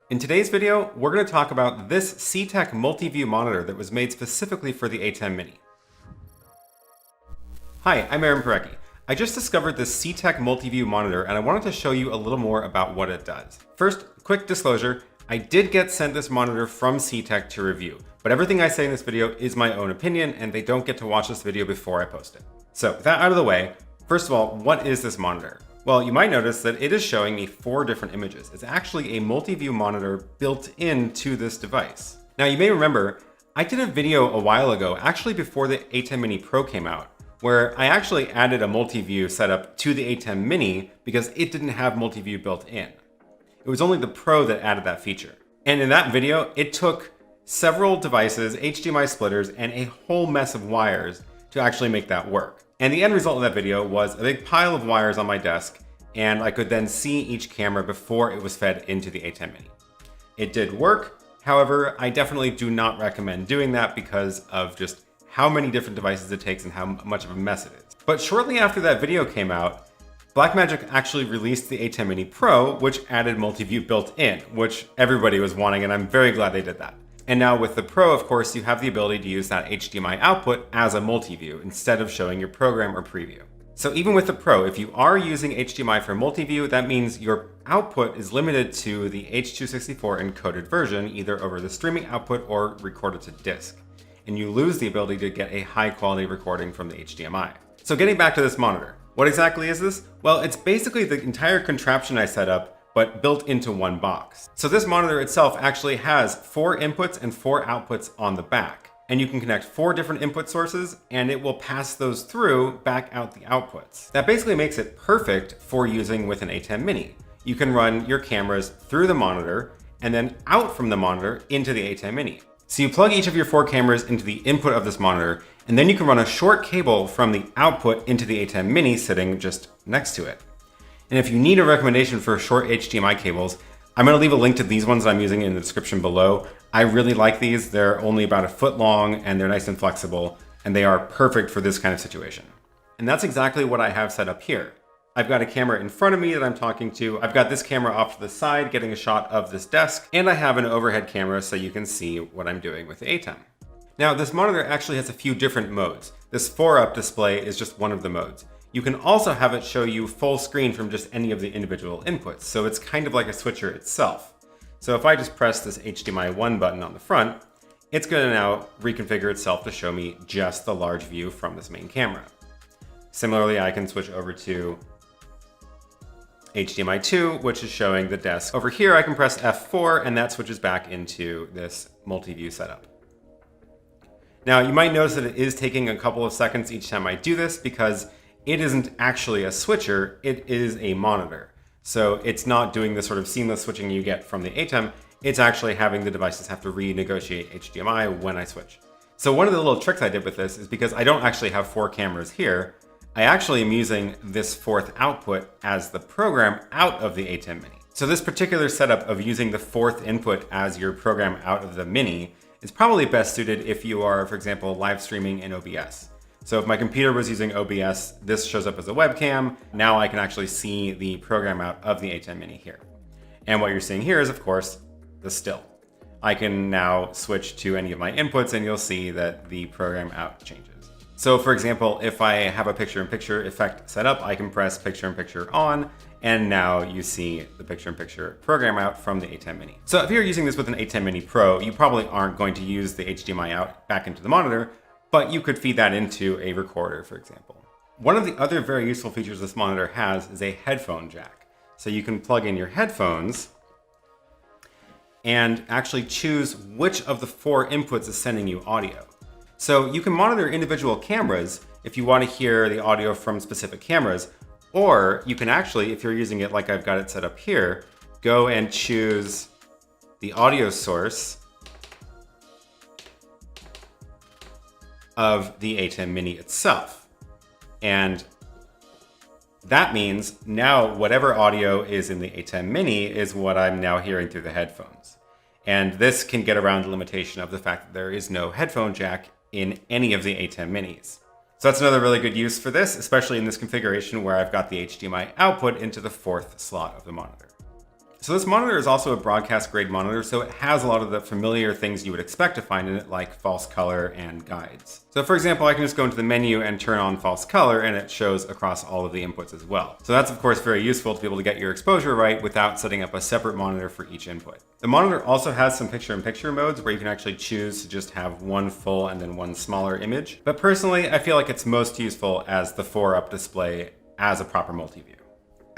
In today's video, we're going to talk about this SEETEC Multiview monitor that was made specifically for the ATEM Mini. Hi, I'm Aaron Parecki. I just discovered this SEETEC Multiview monitor and I wanted to show you a little more about what it does. First, quick disclosure, I did get sent this monitor from SEETEC to review, but everything I say in this video is my own opinion and they don't get to watch this video before I post it. So with that out of the way, first of all, what is this monitor? Well, you might notice that it is showing me 4 different images. It's actually a multi-view monitor built into this device. Now you may remember, I did a video a while ago, actually before the ATEM Mini Pro came out, where I actually added a multi-view setup to the ATEM Mini because it didn't have multi-view built in. It was only the Pro that added that feature. And in that video, it took several devices, HDMI splitters, and a whole mess of wires to actually make that work. And the end result of that video was a big pile of wires on my desk, and I could then see each camera before it was fed into the ATEM Mini. It did work, however, I definitely do not recommend doing that because of just how many different devices it takes and how much of a mess it is. But shortly after that video came out, Blackmagic actually released the ATEM Mini Pro, which added multi-view built in, which everybody was wanting, and I'm very glad they did that. And now with the Pro, of course, you have the ability to use that HDMI output as a multi-view instead of showing your program or preview. So even with the Pro, if you are using HDMI for multi-view, that means your output is limited to the H.264 encoded version, either over the streaming output or recorded to disk. And you lose the ability to get a high quality recording from the HDMI. So getting back to this monitor, what exactly is this? Well, it's basically the entire contraption I set up, but built into one box. So this monitor itself actually has 4 inputs and 4 outputs on the back. And you can connect 4 different input sources and it will pass those through back out the outputs. That basically makes it perfect for using with an ATEM Mini. You can run your cameras through the monitor and then out from the monitor into the ATEM Mini. So you plug each of your 4 cameras into the input of this monitor, and then you can run a short cable from the output into the ATEM Mini sitting just next to it. And if you need a recommendation for short HDMI cables, I'm going to leave a link to these ones that I'm using in the description below. I really like these. They're only about a foot long and they're nice and flexible, and they are perfect for this kind of situation. And that's exactly what I have set up here. I've got a camera in front of me that I'm talking to. I've got this camera off to the side getting a shot of this desk, and I have an overhead camera so you can see what I'm doing with the ATEM. Now this monitor actually has a few different modes. This 4-up display is just one of the modes. You can also have it show you full screen from just any of the individual inputs, so it's kind of like a switcher itself. So if I just press this HDMI 1 button on the front, it's going to now reconfigure itself to show me just the large view from this main camera. Similarly, I can switch over to HDMI 2, which is showing the desk. Over here, I can press F4 and that switches back into this multi-view setup. Now, you might notice that it is taking a couple of seconds each time I do this because it isn't actually a switcher, it is a monitor. So it's not doing the sort of seamless switching you get from the ATEM, it's actually having the devices have to renegotiate HDMI when I switch. So one of the little tricks I did with this is because I don't actually have 4 cameras here, I actually am using this 4th output as the program out of the ATEM Mini. So this particular setup of using the 4th input as your program out of the Mini is probably best suited if you are, for example, live streaming in OBS. So if my computer was using OBS, this shows up as a webcam. Now I can actually see the program out of the ATEM Mini here. And what you're seeing here is, of course, the still. I can now switch to any of my inputs and you'll see that the program out changes. So for example, if I have a picture-in-picture effect set up, I can press picture-in-picture on, and now you see the picture-in-picture program out from the ATEM Mini. So if you're using this with an ATEM Mini Pro, you probably aren't going to use the HDMI out back into the monitor, but you could feed that into a recorder, for example. One of the other very useful features this monitor has is a headphone jack. So you can plug in your headphones and actually choose which of the 4 inputs is sending you audio. So you can monitor individual cameras if you want to hear the audio from specific cameras, or you can actually, if you're using it like I've got it set up here, go and choose the audio source of the ATEM Mini itself. And that means now whatever audio is in the ATEM Mini is what I'm now hearing through the headphones. And this can get around the limitation of the fact that there is no headphone jack in any of the ATEM Minis. So that's another really good use for this, especially in this configuration where I've got the HDMI output into the 4th slot of the monitor. So this monitor is also a broadcast grade monitor, so it has a lot of the familiar things you would expect to find in it, like false color and guides. So for example, I can just go into the menu and turn on false color, and it shows across all of the inputs as well. So that's of course very useful to be able to get your exposure right without setting up a separate monitor for each input. The monitor also has some picture-in-picture modes where you can actually choose to just have one full and then one smaller image. But personally, I feel like it's most useful as the 4-up display as a proper multi-view.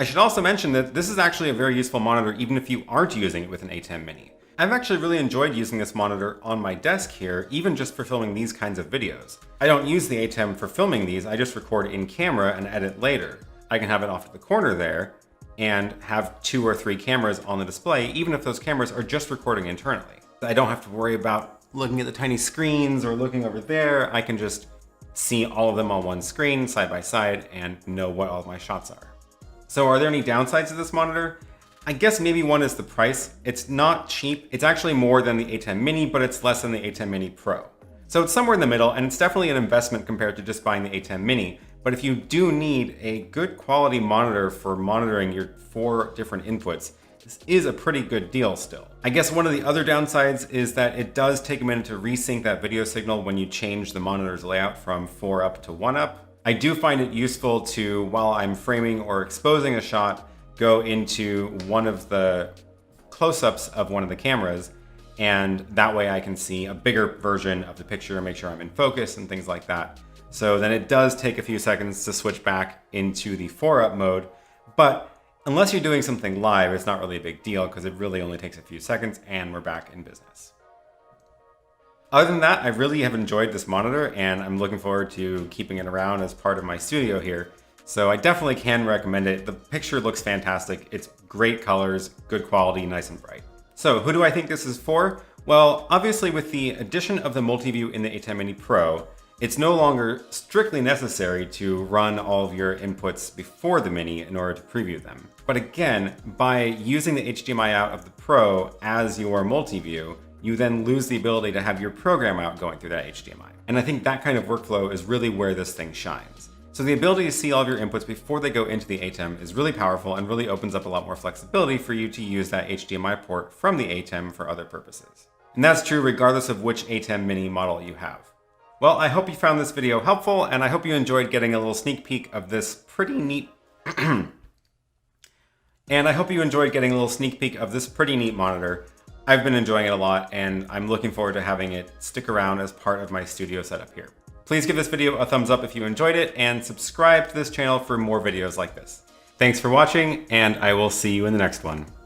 I should also mention that this is actually a very useful monitor even if you aren't using it with an ATEM Mini. I've actually really enjoyed using this monitor on my desk here, even just for filming these kinds of videos. I don't use the ATEM for filming these, I just record in camera and edit later. I can have it off at the corner there and have 2 or 3 cameras on the display, even if those cameras are just recording internally. I don't have to worry about looking at the tiny screens or looking over there. I can just see all of them on one screen side by side and know what all of my shots are. So are there any downsides to this monitor? I guess maybe one is the price. It's not cheap. It's actually more than the ATEM Mini, but it's less than the ATEM Mini Pro. So it's somewhere in the middle, and it's definitely an investment compared to just buying the ATEM Mini. But if you do need a good quality monitor for monitoring your 4 different inputs, this is a pretty good deal still. I guess one of the other downsides is that it does take a minute to resync that video signal when you change the monitor's layout from 4-up to 1-up. I do find it useful to, while I'm framing or exposing a shot, go into one of the close-ups of one of the cameras, and that way I can see a bigger version of the picture and make sure I'm in focus and things like that. So then it does take a few seconds to switch back into the 4-up mode, but unless you're doing something live, it's not really a big deal because it really only takes a few seconds and we're back in business. Other than that, I really have enjoyed this monitor and I'm looking forward to keeping it around as part of my studio here. So I definitely can recommend it. The picture looks fantastic. It's great colors, good quality, nice and bright. So who do I think this is for? Well, obviously with the addition of the Multiview in the ATEM Mini Pro, it's no longer strictly necessary to run all of your inputs before the Mini in order to preview them. But again, by using the HDMI out of the Pro as your Multiview, you then lose the ability to have your program out going through that HDMI. And I think that kind of workflow is really where this thing shines. So the ability to see all of your inputs before they go into the ATEM is really powerful and really opens up a lot more flexibility for you to use that HDMI port from the ATEM for other purposes. And that's true regardless of which ATEM Mini model you have. Well, I hope you found this video helpful, and I hope you enjoyed getting a little sneak peek of this pretty neat monitor. I've been enjoying it a lot, and I'm looking forward to having it stick around as part of my studio setup here. Please give this video a thumbs up if you enjoyed it, and subscribe to this channel for more videos like this. Thanks for watching, and I will see you in the next one.